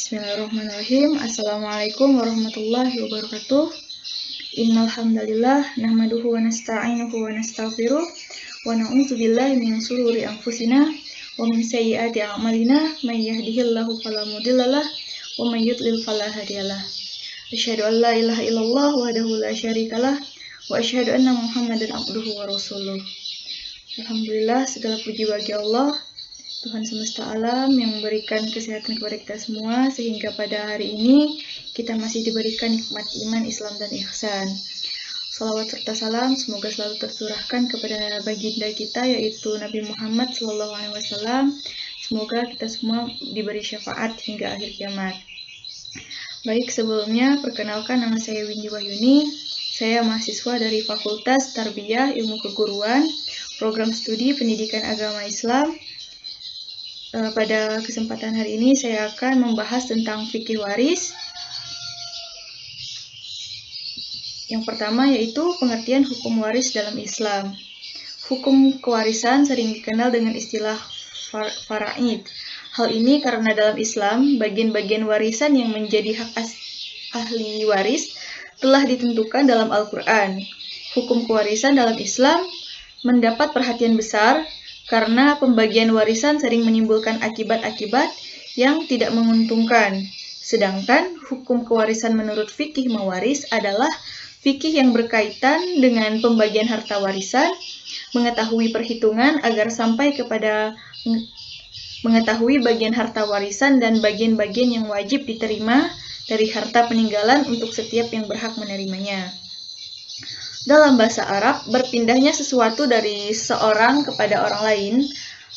Bismillahirrahmanirrahim. Assalamualaikum warahmatullahi wabarakatuh. Innal hamdalillah nahmaduhu wa nasta'inuhu wa nastaghfiruh wa na'udzu billahi min shururi anfusina wa min sayyiati a'malina may yahdihillahu fala mudhillalah wa may yudlil fala hadiyalah. Asyhadu an la ilaha illallah wahdahu la syarikalah wa asyhadu anna Muhammadan abduhu wa rasuluh. Alhamdulillah, segala puji bagi Allah, Tuhan semesta alam yang memberikan kesehatan kepada kita semua sehingga pada hari ini kita masih diberikan nikmat iman, Islam, dan ihsan. Salawat serta salam semoga selalu tercurahkan kepada baginda kita yaitu Nabi Muhammad SAW. Semoga kita semua diberi syafaat hingga akhir kiamat. Baik, sebelumnya perkenalkan, nama saya Windy Wahyuni. Saya mahasiswa dari Fakultas Tarbiyah Ilmu Keguruan, Program Studi Pendidikan Agama Islam. Pada kesempatan hari ini saya akan membahas tentang fikih waris. Yang pertama yaitu pengertian hukum waris dalam Islam. Hukum kewarisan sering dikenal dengan istilah fara'id. Hal ini karena dalam Islam, bagian-bagian warisan yang menjadi hak ahli waris telah ditentukan dalam Al-Quran. Hukum kewarisan dalam Islam mendapat perhatian besar karena pembagian warisan sering menimbulkan akibat-akibat yang tidak menguntungkan. Sedangkan hukum kewarisan menurut fikih mawaris adalah fikih yang berkaitan dengan pembagian harta warisan, mengetahui perhitungan agar sampai kepada mengetahui bagian harta warisan dan bagian-bagian yang wajib diterima dari harta peninggalan untuk setiap yang berhak menerimanya. Dalam bahasa Arab, berpindahnya sesuatu dari seorang kepada orang lain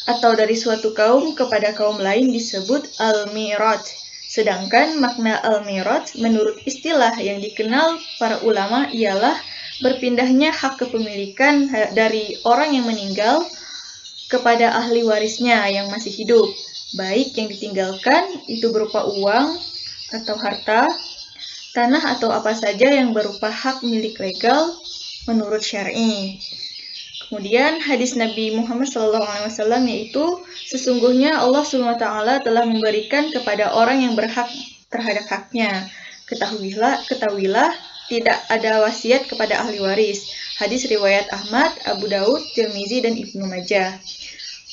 atau dari suatu kaum kepada kaum lain disebut al-miraj. Sedangkan makna al-miraj menurut istilah yang dikenal para ulama ialah berpindahnya hak kepemilikan dari orang yang meninggal kepada ahli warisnya yang masih hidup. Baik yang ditinggalkan itu berupa uang atau harta, tanah atau apa saja yang berupa hak milik legal menurut syar'i. Kemudian hadis Nabi Muhammad SAW yaitu sesungguhnya Allah SWT telah memberikan kepada orang yang berhak terhadap haknya. Ketahuilah tidak ada wasiat kepada ahli waris. Hadis riwayat Ahmad, Abu Daud, Tirmizi, dan Ibnu Majah.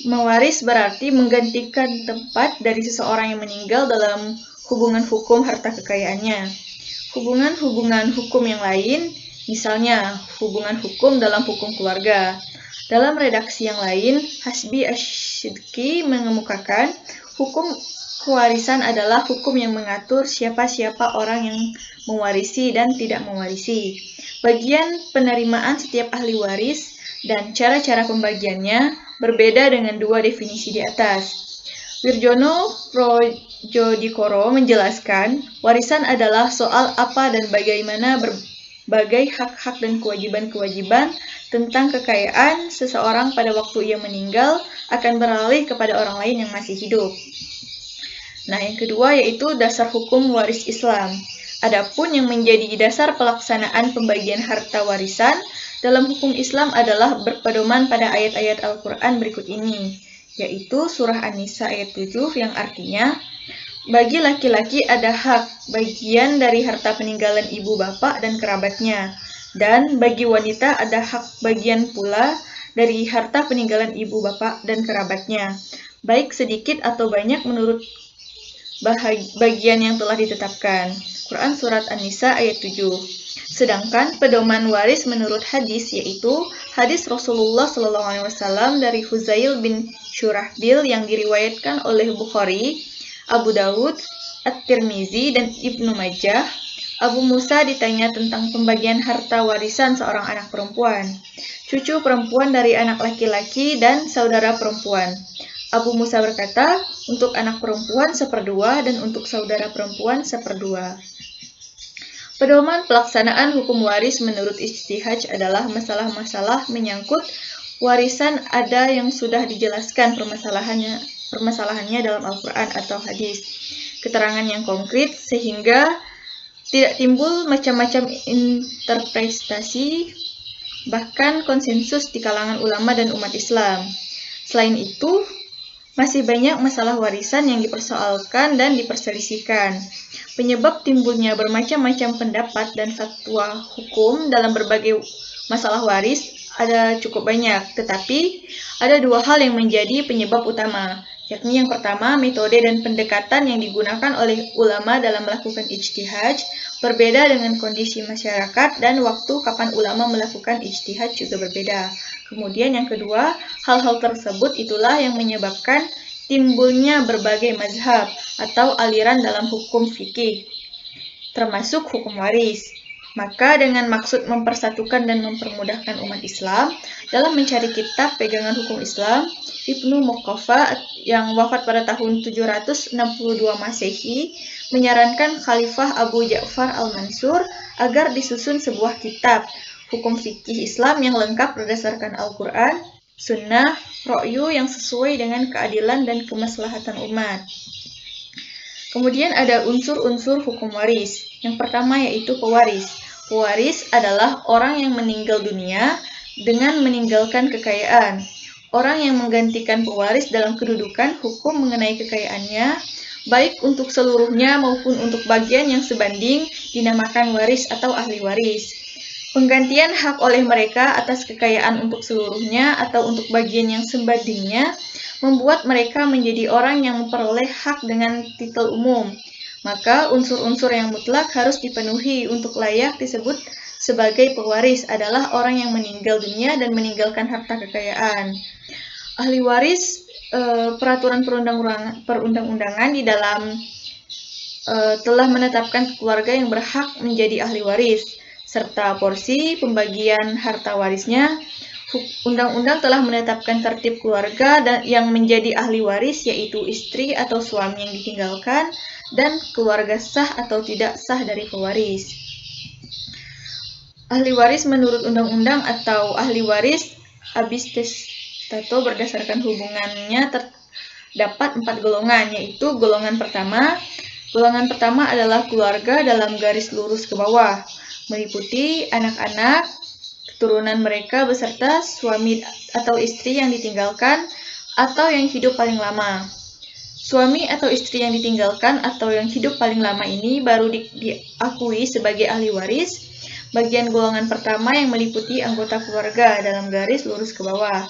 Mewaris berarti menggantikan tempat dari seseorang yang meninggal dalam hubungan hukum harta kekayaannya. Hubungan-hubungan hukum yang lain, misalnya hubungan hukum dalam hukum keluarga. Dalam redaksi yang lain, Hasbi Ash-Shidqi mengemukakan hukum kewarisan adalah hukum yang mengatur siapa-siapa orang yang mewarisi dan tidak mewarisi, bagian penerimaan setiap ahli waris, dan cara-cara pembagiannya berbeda dengan dua definisi di atas. Wirjono Projodikoro menjelaskan, warisan adalah soal apa dan bagaimana berbagai hak-hak dan kewajiban-kewajiban tentang kekayaan seseorang pada waktu ia meninggal akan beralih kepada orang lain yang masih hidup. Nah, yang kedua yaitu dasar hukum waris Islam. Adapun yang menjadi dasar pelaksanaan pembagian harta warisan dalam hukum Islam adalah berpedoman pada ayat-ayat Al-Quran berikut ini, yaitu surah An-Nisa ayat 7 yang artinya, bagi laki-laki ada hak bagian dari harta peninggalan ibu bapak dan kerabatnya, dan bagi wanita ada hak bagian pula dari harta peninggalan ibu bapak dan kerabatnya, baik sedikit atau banyak menurut bagian yang telah ditetapkan. Quran Surat An-Nisa ayat 7. Sedangkan pedoman waris menurut hadis yaitu hadis Rasulullah SAW dari Huzail bin Syurahbil yang diriwayatkan oleh Bukhari, Abu Daud, At-Tirmizi, dan Ibnu Majah. Abu Musa ditanya tentang pembagian harta warisan seorang anak perempuan, cucu perempuan dari anak laki-laki, dan saudara perempuan. Abu Musa berkata, untuk anak perempuan 1/2 dan untuk saudara perempuan 1/2. Pedoman pelaksanaan hukum waris menurut ijtihad adalah masalah-masalah menyangkut warisan ada yang sudah dijelaskan permasalahannya dalam Al-Quran atau hadis. Keterangan yang konkret sehingga tidak timbul macam-macam interpretasi, bahkan konsensus di kalangan ulama dan umat Islam. Selain itu, Masih banyak masalah warisan yang dipersoalkan dan diperselisihkan. Penyebab timbulnya bermacam-macam pendapat dan fatwa hukum dalam berbagai masalah waris ada cukup banyak, tetapi ada dua hal yang menjadi penyebab utama, yakni yang pertama, metode dan pendekatan yang digunakan oleh ulama dalam melakukan ijtihad berbeda dengan kondisi masyarakat dan waktu kapan ulama melakukan ijtihad juga berbeda. Kemudian yang kedua, hal-hal tersebut itulah yang menyebabkan timbulnya berbagai mazhab atau aliran dalam hukum fikih, termasuk hukum waris. Maka dengan maksud mempersatukan dan mempermudahkan umat Islam dalam mencari kitab pegangan hukum Islam, Ibnu Muqaffa yang wafat pada tahun 762 Masehi menyarankan Khalifah Abu Ja'far al-Mansur agar disusun sebuah kitab hukum fikih Islam yang lengkap berdasarkan Al-Quran, Sunnah, Ra'yu yang sesuai dengan keadilan dan kemaslahatan umat. Kemudian ada unsur-unsur hukum waris. Yang pertama yaitu pewaris. Pewaris adalah orang yang meninggal dunia dengan meninggalkan kekayaan. Orang yang menggantikan pewaris dalam kedudukan hukum mengenai kekayaannya, baik untuk seluruhnya maupun untuk bagian yang sebanding, dinamakan waris atau ahli waris. Penggantian hak oleh mereka atas kekayaan untuk seluruhnya atau untuk bagian yang sebandingnya membuat mereka menjadi orang yang memperoleh hak dengan titel umum. Maka unsur-unsur yang mutlak harus dipenuhi untuk layak disebut sebagai pewaris adalah orang yang meninggal dunia dan meninggalkan harta kekayaan. Ahli waris, peraturan perundang-undangan di dalam telah menetapkan keluarga yang berhak menjadi ahli waris, serta porsi pembagian harta warisnya. Undang-undang telah menetapkan tertib keluarga yang menjadi ahli waris, yaitu istri atau suami yang ditinggalkan, dan keluarga sah atau tidak sah dari pewaris. Ahli waris menurut undang-undang atau ahli waris abis testato berdasarkan hubungannya terdapat 4 golongan, yaitu golongan pertama. Golongan pertama adalah keluarga dalam garis lurus ke bawah, meliputi anak-anak, keturunan mereka beserta suami atau istri yang ditinggalkan atau yang hidup paling lama. Suami atau istri yang ditinggalkan atau yang hidup paling lama ini baru diakui sebagai ahli waris. Bagian golongan pertama yang meliputi anggota keluarga dalam garis lurus ke bawah,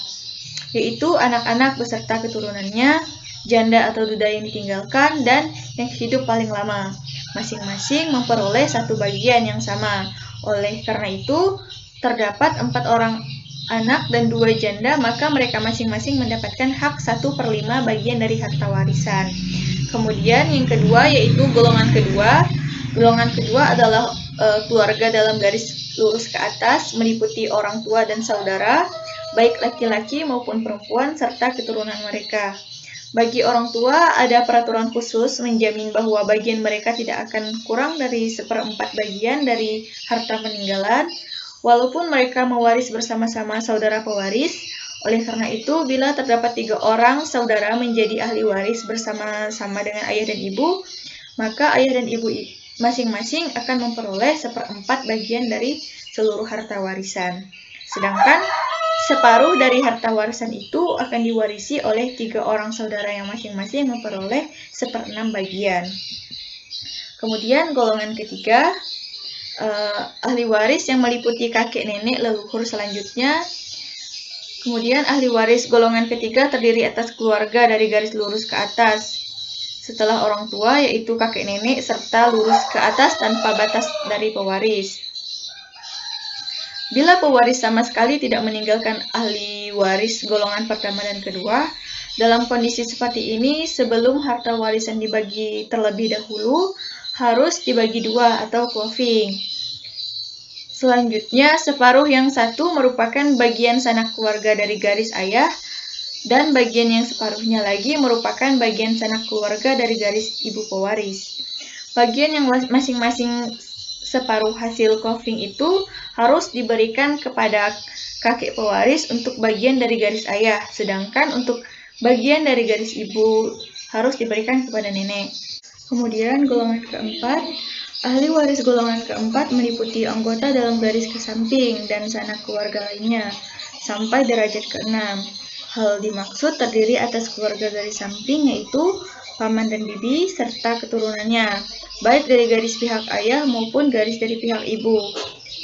yaitu anak-anak beserta keturunannya, janda atau duda yang ditinggalkan, dan yang hidup paling lama. Masing-masing memperoleh satu bagian yang sama. Oleh karena itu, terdapat 4 orang anak dan 2 janda, maka mereka masing-masing mendapatkan hak 1/5 bagian dari harta warisan. Kemudian yang kedua yaitu golongan kedua. Golongan kedua adalah keluarga dalam garis lurus ke atas, meliputi orang tua dan saudara, baik laki-laki maupun perempuan, serta keturunan mereka. Bagi orang tua, ada peraturan khusus menjamin bahwa bagian mereka tidak akan kurang dari 1/4 bagian dari harta peninggalan, walaupun mereka mewaris bersama-sama saudara pewaris. Oleh karena itu, bila terdapat 3 orang saudara menjadi ahli waris bersama-sama dengan ayah dan ibu, maka ayah dan ibu masing-masing akan memperoleh 1/4 bagian dari seluruh harta warisan. Sedangkan separuh dari harta warisan itu akan diwarisi oleh 3 orang saudara yang masing-masing memperoleh 1/6 bagian. Kemudian golongan ketiga, ahli waris yang meliputi kakek nenek leluhur selanjutnya. Kemudian ahli waris golongan ketiga terdiri atas keluarga dari garis lurus ke atas setelah orang tua, yaitu kakek nenek, serta lurus ke atas tanpa batas dari pewaris. Bila pewaris sama sekali tidak meninggalkan ahli waris golongan pertama dan kedua, dalam kondisi seperti ini, sebelum harta warisan dibagi terlebih dahulu, harus dibagi 2 atau cloving. Selanjutnya, separuh yang satu merupakan bagian sanak keluarga dari garis ayah, dan bagian yang separuhnya lagi merupakan bagian sanak keluarga dari garis ibu pewaris. Bagian yang masing-masing separuh hasil cloving itu harus diberikan kepada kakek pewaris untuk bagian dari garis ayah, sedangkan untuk bagian dari garis ibu harus diberikan kepada nenek. Kemudian golongan keempat, ahli waris golongan keempat meliputi anggota dalam garis ke samping dan sanak keluarga lainnya, sampai derajat ke-6. Hal dimaksud terdiri atas keluarga garis samping, yaitu paman dan bibi serta keturunannya, baik dari garis pihak ayah maupun garis dari pihak ibu.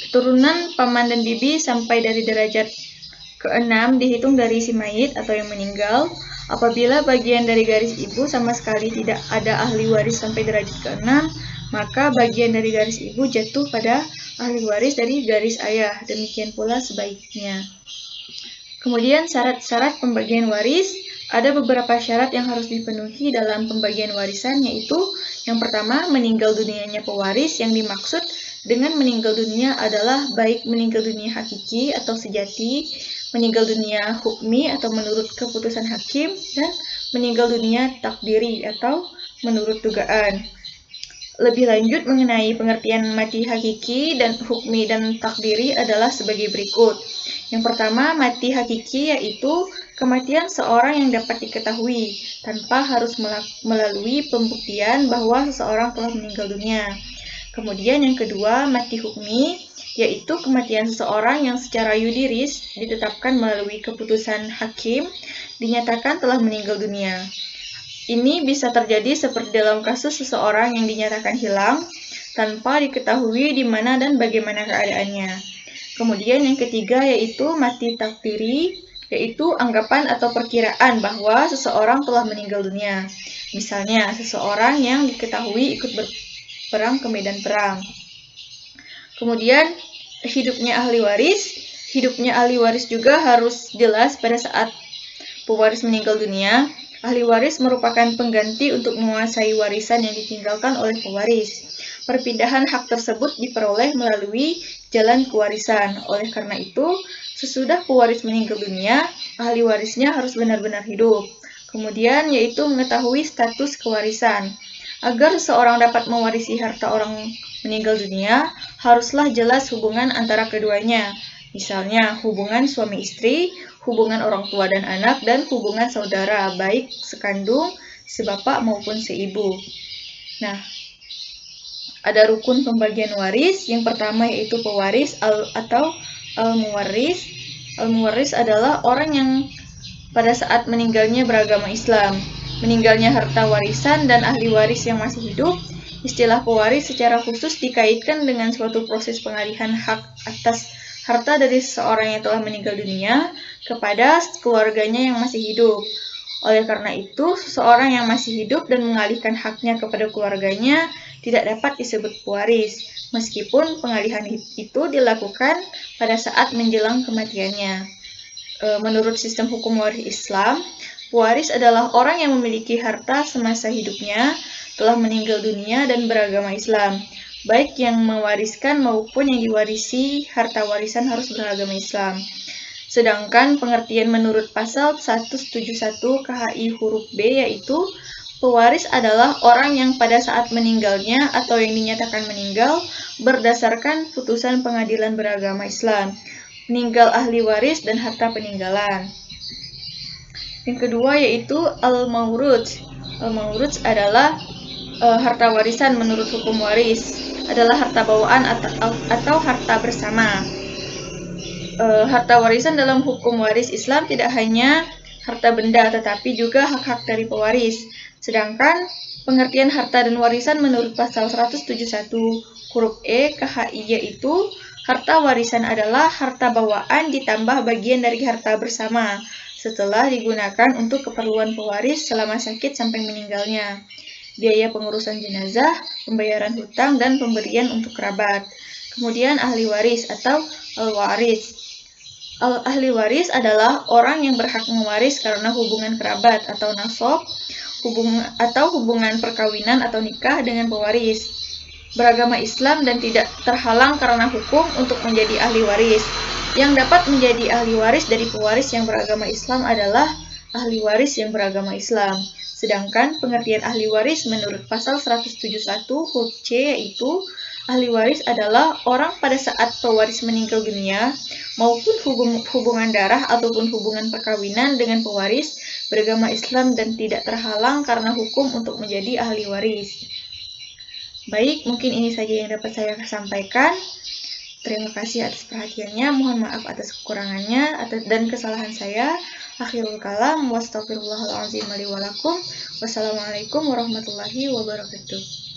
Keturunan paman dan bibi sampai dari derajat ke-6 dihitung dari si mayit atau yang meninggal. Apabila bagian dari garis ibu sama sekali tidak ada ahli waris sampai derajat ke-6, maka bagian dari garis ibu jatuh pada ahli waris dari garis ayah. Demikian pula sebaiknya. Kemudian syarat-syarat pembagian waris. Ada beberapa syarat yang harus dipenuhi dalam pembagian warisan, yaitu yang pertama, meninggal dunianya pewaris. Yang dimaksud dengan meninggal dunia adalah baik meninggal dunia hakiki atau sejati, meninggal dunia hukmi atau menurut keputusan hakim, dan meninggal dunia takdiri atau menurut dugaan. Lebih lanjut mengenai pengertian mati hakiki dan hukmi dan takdiri adalah sebagai berikut. Yang pertama, mati hakiki yaitu kematian seorang yang dapat diketahui tanpa harus melalui pembuktian bahwa seseorang telah meninggal dunia. Kemudian yang kedua, mati hukmi, yaitu kematian seseorang yang secara yudiris ditetapkan melalui keputusan hakim dinyatakan telah meninggal dunia. Ini bisa terjadi seperti dalam kasus seseorang yang dinyatakan hilang tanpa diketahui di mana dan bagaimana keadaannya. Kemudian yang ketiga yaitu mati takdiri, yaitu anggapan atau perkiraan bahwa seseorang telah meninggal dunia. Misalnya, seseorang yang diketahui ikut berperang ke medan perang. Kemudian, hidupnya ahli waris. Hidupnya ahli waris juga harus jelas pada saat pewaris meninggal dunia. Ahli waris merupakan pengganti untuk menguasai warisan yang ditinggalkan oleh pewaris. Perpindahan hak tersebut diperoleh melalui jalan kewarisan. Oleh karena itu, sesudah pewaris meninggal dunia, ahli warisnya harus benar-benar hidup. Kemudian yaitu mengetahui status kewarisan. Agar seseorang dapat mewarisi harta orang meninggal dunia, haruslah jelas hubungan antara keduanya. Misalnya, hubungan suami istri, hubungan orang tua dan anak, dan hubungan saudara, baik sekandung, sebapak maupun seibu. Nah, ada rukun pembagian waris. Yang pertama yaitu pewaris atau al-muwaris. Al-muwaris adalah orang yang pada saat meninggalnya beragama Islam. Meninggalnya harta warisan dan ahli waris yang masih hidup. Istilah pewaris secara khusus dikaitkan dengan suatu proses pengalihan hak atas harta dari seseorang yang telah meninggal dunia kepada keluarganya yang masih hidup. Oleh karena itu, seseorang yang masih hidup dan mengalihkan haknya kepada keluarganya tidak dapat disebut pewaris, meskipun pengalihan itu dilakukan pada saat menjelang kematiannya. Menurut sistem hukum waris Islam, pewaris adalah orang yang memiliki harta semasa hidupnya, telah meninggal dunia dan beragama Islam. Baik yang mewariskan maupun yang diwarisi harta warisan harus beragama Islam. Sedangkan pengertian menurut pasal 171 KHI huruf B yaitu pewaris adalah orang yang pada saat meninggalnya atau yang dinyatakan meninggal berdasarkan putusan pengadilan beragama Islam, meninggal ahli waris dan harta peninggalan. Yang kedua yaitu al-mauruts. Al-mauruts adalah harta warisan menurut hukum waris, adalah harta bawaan atau harta bersama. Harta warisan dalam hukum waris Islam tidak hanya harta benda, tetapi juga hak-hak dari pewaris. Sedangkan pengertian harta dan warisan menurut pasal 171 huruf E KHI yaitu harta warisan adalah harta bawaan ditambah bagian dari harta bersama setelah digunakan untuk keperluan pewaris selama sakit sampai meninggalnya, biaya pengurusan jenazah, pembayaran hutang, dan pemberian untuk kerabat. Kemudian ahli waris atau al-waris. Ahli waris adalah orang yang berhak mewaris karena hubungan kerabat atau nasab, hubungan perkawinan atau nikah dengan pewaris, beragama Islam dan tidak terhalang karena hukum untuk menjadi ahli waris. Yang dapat menjadi ahli waris dari pewaris yang beragama Islam adalah ahli waris yang beragama Islam. Sedangkan pengertian ahli waris menurut pasal 171 huruf C yaitu ahli waris adalah orang pada saat pewaris meninggal dunia maupun hubungan darah ataupun hubungan perkawinan dengan pewaris beragama Islam dan tidak terhalang karena hukum untuk menjadi ahli waris. Baik, mungkin ini saja yang dapat saya sampaikan. Terima kasih atas perhatiannya, mohon maaf atas kekurangannya dan kesalahan saya. Akhirul kalam, wastaghfirullahaladzim li wa lakum. Wassalamualaikum warahmatullahi wabarakatuh.